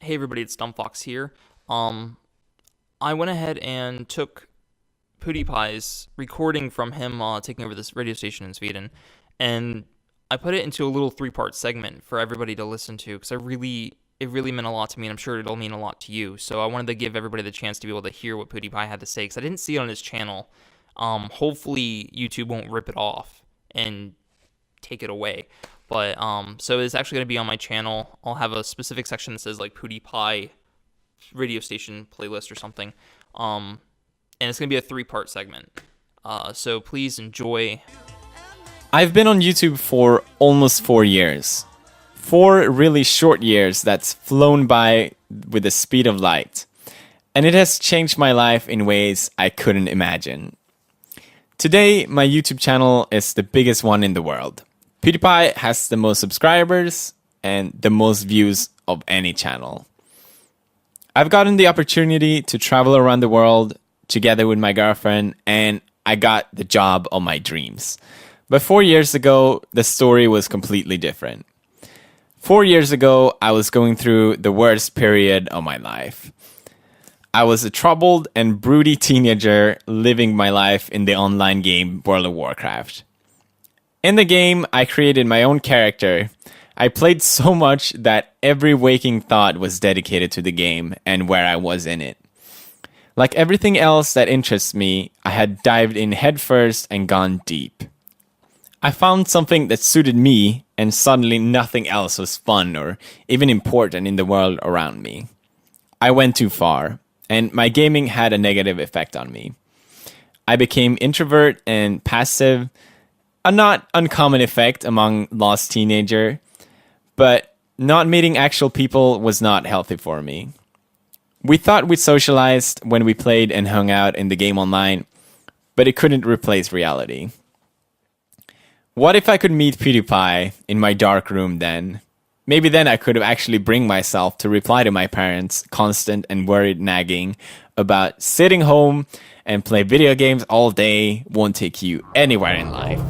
Hey everybody, it's Dumbfox here. I went ahead and took Pewdiepie's recording from him taking over this radio station in Sweden, and I put it into a little three-part segment for everybody to listen to because it really meant a lot to me, and I'm sure it'll mean a lot to you. So I wanted to give everybody the chance to be able to hear what Pewdiepie had to say because I didn't see it on his channel. Hopefully YouTube won't rip it off and take it away. But so it's actually going to be on my channel. I'll have a specific section that says like PewDiePie radio station playlist or something. And it's going to be a three-part segment. So please enjoy. I've been on YouTube for almost 4 years. 4 really short years that's flown by with the speed of light. And it has changed my life in ways I couldn't imagine. Today, my YouTube channel is the biggest one in the world. PewDiePie has the most subscribers and the most views of any channel. I've gotten the opportunity to travel around the world together with my girlfriend, and I got the job of my dreams. But 4 years ago, the story was completely different. 4 years ago, I was going through the worst period of my life. I was a troubled and broody teenager living my life in the online game World of Warcraft. In the game, I created my own character. I played so much that every waking thought was dedicated to the game and where I was in it. Like everything else that interests me, I had dived in headfirst and gone deep. I found something that suited me, and suddenly nothing else was fun or even important in the world around me. I went too far, and my gaming had a negative effect on me. I became introvert and passive, a not uncommon effect among lost teenager, but not meeting actual people was not healthy for me. We thought we socialized when we played and hung out in the game online, but it couldn't replace reality. What if I could meet PewDiePie in my dark room then? Maybe then I could have actually bring myself to reply to my parents' constant and worried nagging about sitting home and play video games all day won't take you anywhere in life.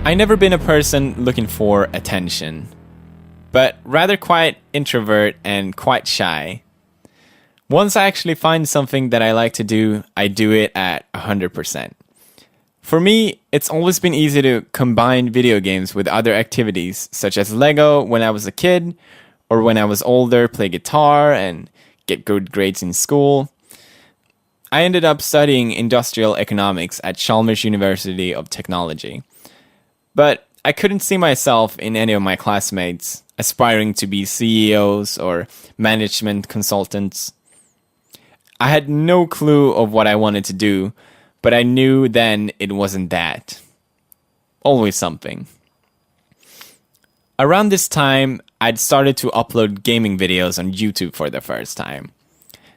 I never been a person looking for attention, but rather quite introvert and quite shy. Once I actually find something that I like to do, I do it at 100%. For me, it's always been easy to combine video games with other activities, such as Lego when I was a kid, or when I was older, play guitar and get good grades in school. I ended up studying industrial economics at Chalmers University of Technology. But I couldn't see myself in any of my classmates aspiring to be CEOs or management consultants. I had no clue of what I wanted to do, but I knew then it wasn't that. Always something. Around this time, I'd started to upload gaming videos on YouTube for the first time.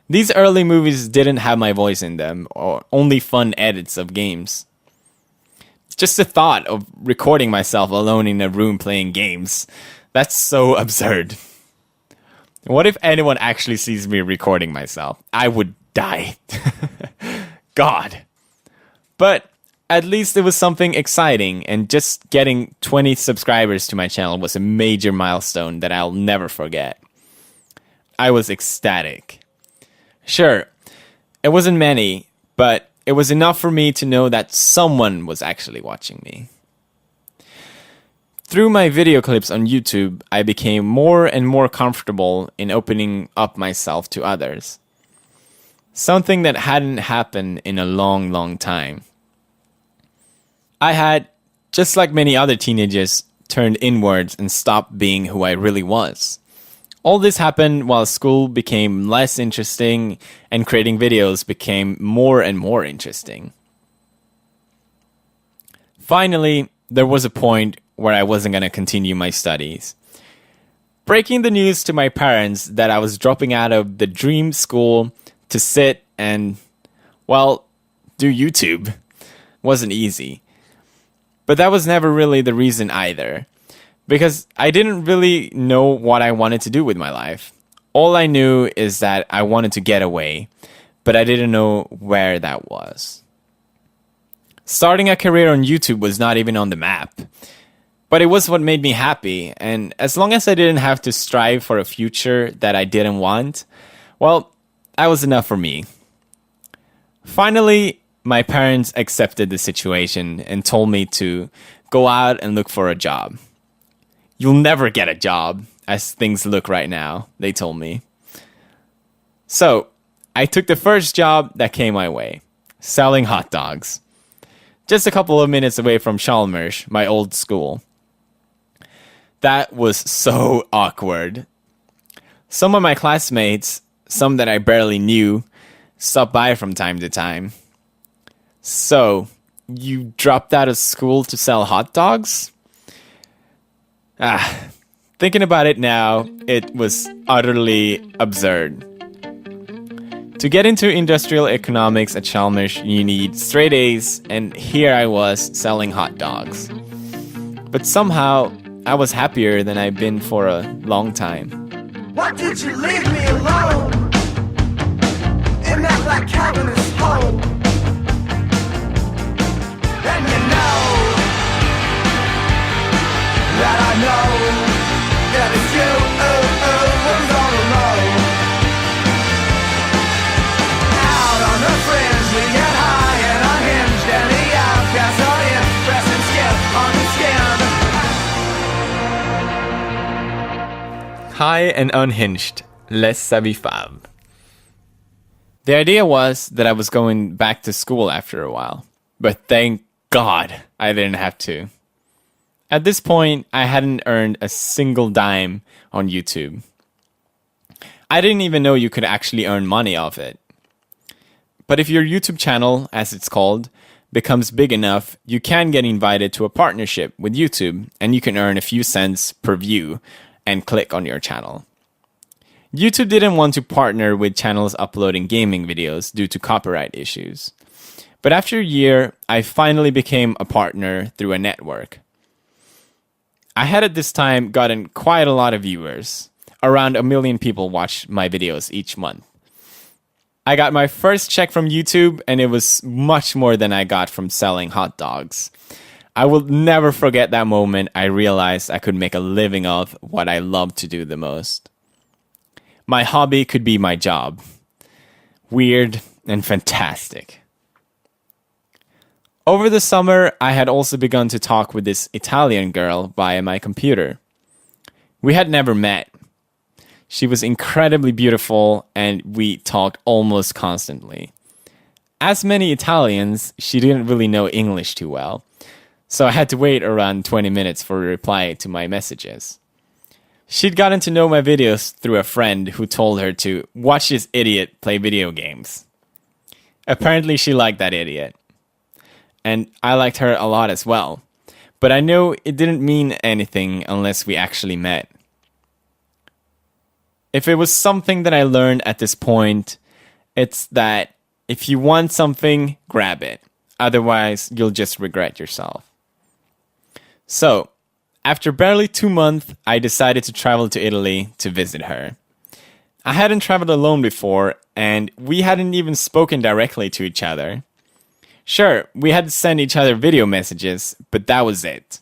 These early movies didn't have my voice in them, or only fun edits of games. Just the thought of recording myself alone in a room playing games, that's so absurd. What if anyone actually sees me recording myself? I would die. God. But at least it was something exciting, and just getting 20 subscribers to my channel was a major milestone that I'll never forget. I was ecstatic. Sure, it wasn't many, but it was enough for me to know that someone was actually watching me. Through my video clips on YouTube, I became more and more comfortable in opening up myself to others. Something that hadn't happened in a long, long time. I had, just like many other teenagers, turned inwards and stopped being who I really was. All this happened while school became less interesting and creating videos became more and more interesting. Finally, there was a point where I wasn't going to continue my studies. Breaking the news to my parents that I was dropping out of the dream school to sit and, well, do YouTube wasn't easy. But that was never really the reason either, because I didn't really know what I wanted to do with my life. All I knew is that I wanted to get away, but I didn't know where that was. Starting a career on YouTube was not even on the map, but it was what made me happy, and as long as I didn't have to strive for a future that I didn't want, well, that was enough for me. Finally, my parents accepted the situation and told me to go out and look for a job. You'll never get a job as things look right now, they told me. So, I took the first job that came my way, selling hot dogs. Just a couple of minutes away from Chalmers, my old school. That was so awkward. Some of my classmates, some that I barely knew, stopped by from time to time. So, you dropped out of school to sell hot dogs? Thinking about it now, it was utterly absurd. To get into industrial economics at Chalmers, you need straight A's, and here I was selling hot dogs. But somehow, I was happier than I've been for a long time. Why did you leave me alone in that black Calvinist hole? And you know that I know that it's you who's all alone. Out on the fringe we get high and unhinged, and the outcasts are in, pressing skin on the skin. High and unhinged, les savifab. The idea was that I was going back to school after a while, but thank God I didn't have to. At this point, I hadn't earned a single dime on YouTube. I didn't even know you could actually earn money off it. But if your YouTube channel, as it's called, becomes big enough, you can get invited to a partnership with YouTube, and you can earn a few cents per view and click on your channel. YouTube didn't want to partner with channels uploading gaming videos due to copyright issues. But after a year, I finally became a partner through a network. I had at this time gotten quite a lot of viewers. Around 1 million people watched my videos each month. I got my first check from YouTube, and it was much more than I got from selling hot dogs. I will never forget that moment I realized I could make a living of what I love to do the most. My hobby could be my job. Weird and fantastic. Over the summer, I had also begun to talk with this Italian girl via my computer. We had never met. She was incredibly beautiful, and we talked almost constantly. As many Italians, she didn't really know English too well, so I had to wait around 20 minutes for a reply to my messages. She'd gotten to know my videos through a friend who told her to watch this idiot play video games. Apparently, she liked that idiot. And I liked her a lot as well. But I know it didn't mean anything unless we actually met. If it was something that I learned at this point, it's that if you want something, grab it. Otherwise, you'll just regret yourself. So, after barely 2 months, I decided to travel to Italy to visit her. I hadn't traveled alone before, and we hadn't even spoken directly to each other. Sure, we had to send each other video messages, but that was it.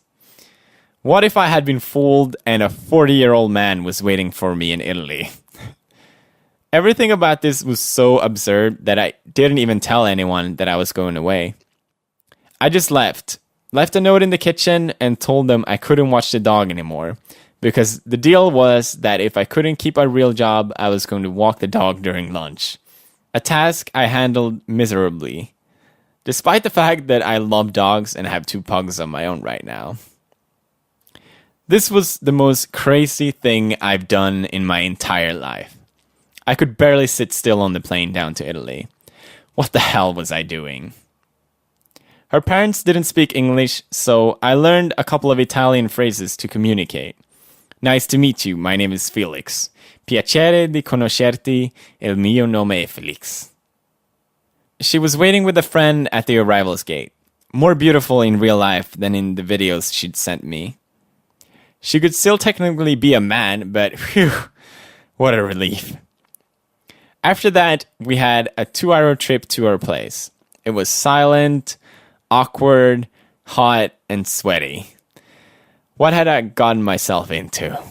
What if I had been fooled and a 40-year-old man was waiting for me in Italy? Everything about this was so absurd that I didn't even tell anyone that I was going away. I just left a note in the kitchen and told them I couldn't watch the dog anymore, because the deal was that if I couldn't keep a real job, I was going to walk the dog during lunch. A task I handled miserably. Despite the fact that I love dogs and have 2 pugs of my own right now. This was the most crazy thing I've done in my entire life. I could barely sit still on the plane down to Italy. What the hell was I doing? Her parents didn't speak English, so I learned a couple of Italian phrases to communicate. Nice to meet you, my name is Felix. Piacere di conoscerti, il mio nome è Felix. She was waiting with a friend at the arrivals gate. More beautiful in real life than in the videos she'd sent me. She could still technically be a man, but whew, what a relief. After that, we had a 2-hour trip to her place. It was silent, awkward, hot, and sweaty. What had I gotten myself into?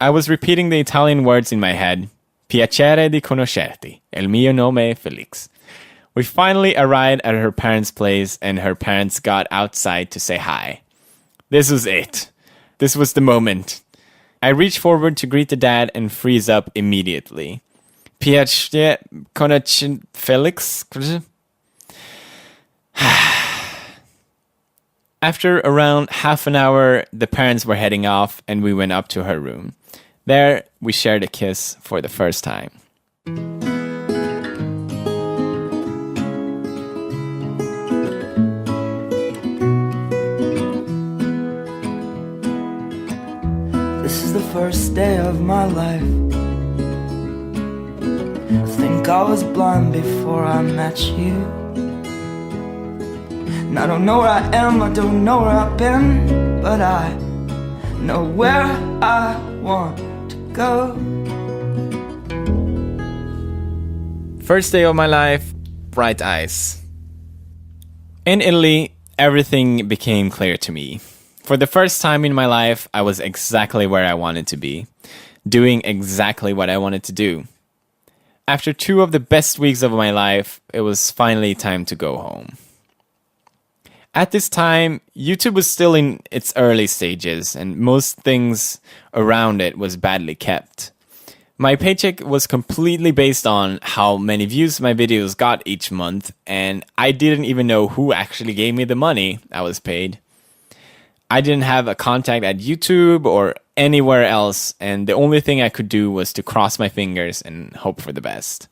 I was repeating the Italian words in my head. Piacere di conoscerti. Il mio nome è Felix. We finally arrived at her parents' place and her parents got outside to say hi. This was it. This was the moment. I reached forward to greet the dad and freeze up immediately. Piacere conoscerti Felix? After around half an hour, the parents were heading off and we went up to her room. There, we shared a kiss for the first time. This is the first day of my life. I think I was blind before I met you. And I don't know where I am, I don't know where I've been, but I know where I want to go. First day of my life, bright eyes. In Italy, everything became clear to me. For the first time in my life, I was exactly where I wanted to be, doing exactly what I wanted to do. After 2 of the best weeks of my life, it was finally time to go home. At this time, YouTube was still in its early stages, and most things around it was badly kept. My paycheck was completely based on how many views my videos got each month, and I didn't even know who actually gave me the money I was paid. I didn't have a contact at YouTube or anywhere else, and the only thing I could do was to cross my fingers and hope for the best.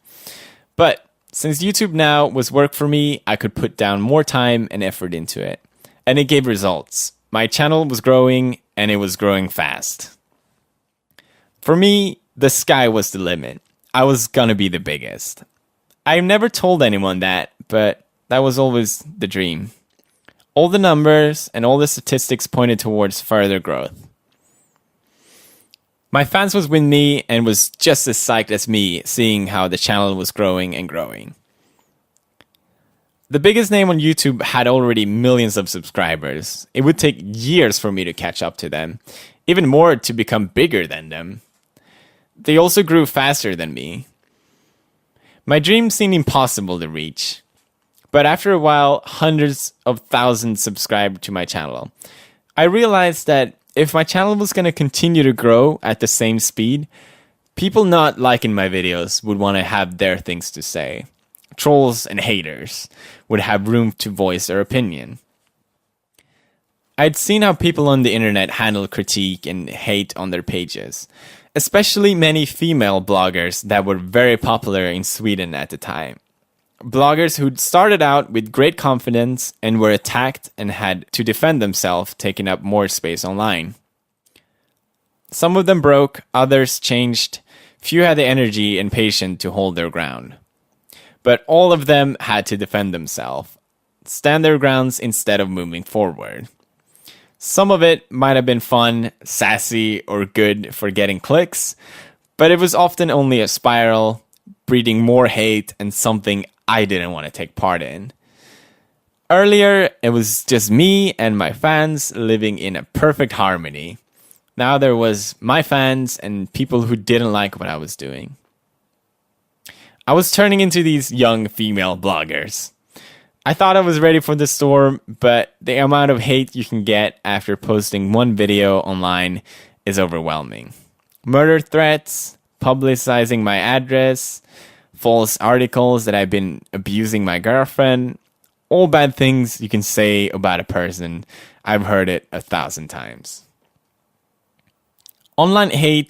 But since YouTube now was work for me, I could put down more time and effort into it. And it gave results. My channel was growing, and it was growing fast. For me, the sky was the limit. I was gonna be the biggest. I never told anyone that, but that was always the dream. All the numbers and all the statistics pointed towards further growth. My fans was with me and was just as psyched as me seeing how the channel was growing and growing. The biggest name on YouTube had already millions of subscribers. It would take years for me to catch up to them, even more to become bigger than them. They also grew faster than me. My dream seemed impossible to reach. But after a while, hundreds of thousands subscribed to my channel. I realized that if my channel was going to continue to grow at the same speed, people not liking my videos would want to have their things to say. Trolls and haters would have room to voice their opinion. I'd seen how people on the internet handle critique and hate on their pages, especially many female bloggers that were very popular in Sweden at the time. Bloggers who'd started out with great confidence and were attacked and had to defend themselves, taking up more space online. Some of them broke, others changed, few had the energy and patience to hold their ground. But all of them had to defend themselves, stand their grounds instead of moving forward. Some of it might have been fun, sassy, or good for getting clicks, but it was often only a spiral, breeding more hate and something I didn't want to take part in. Earlier, it was just me and my fans living in a perfect harmony. Now there was my fans and people who didn't like what I was doing. I was turning into these young female bloggers. I thought I was ready for the storm, but the amount of hate you can get after posting one video online is overwhelming. Murder threats, publicizing my address, false articles that I've been abusing my girlfriend, all bad things you can say about a person. I've heard it 1,000 times. Online hate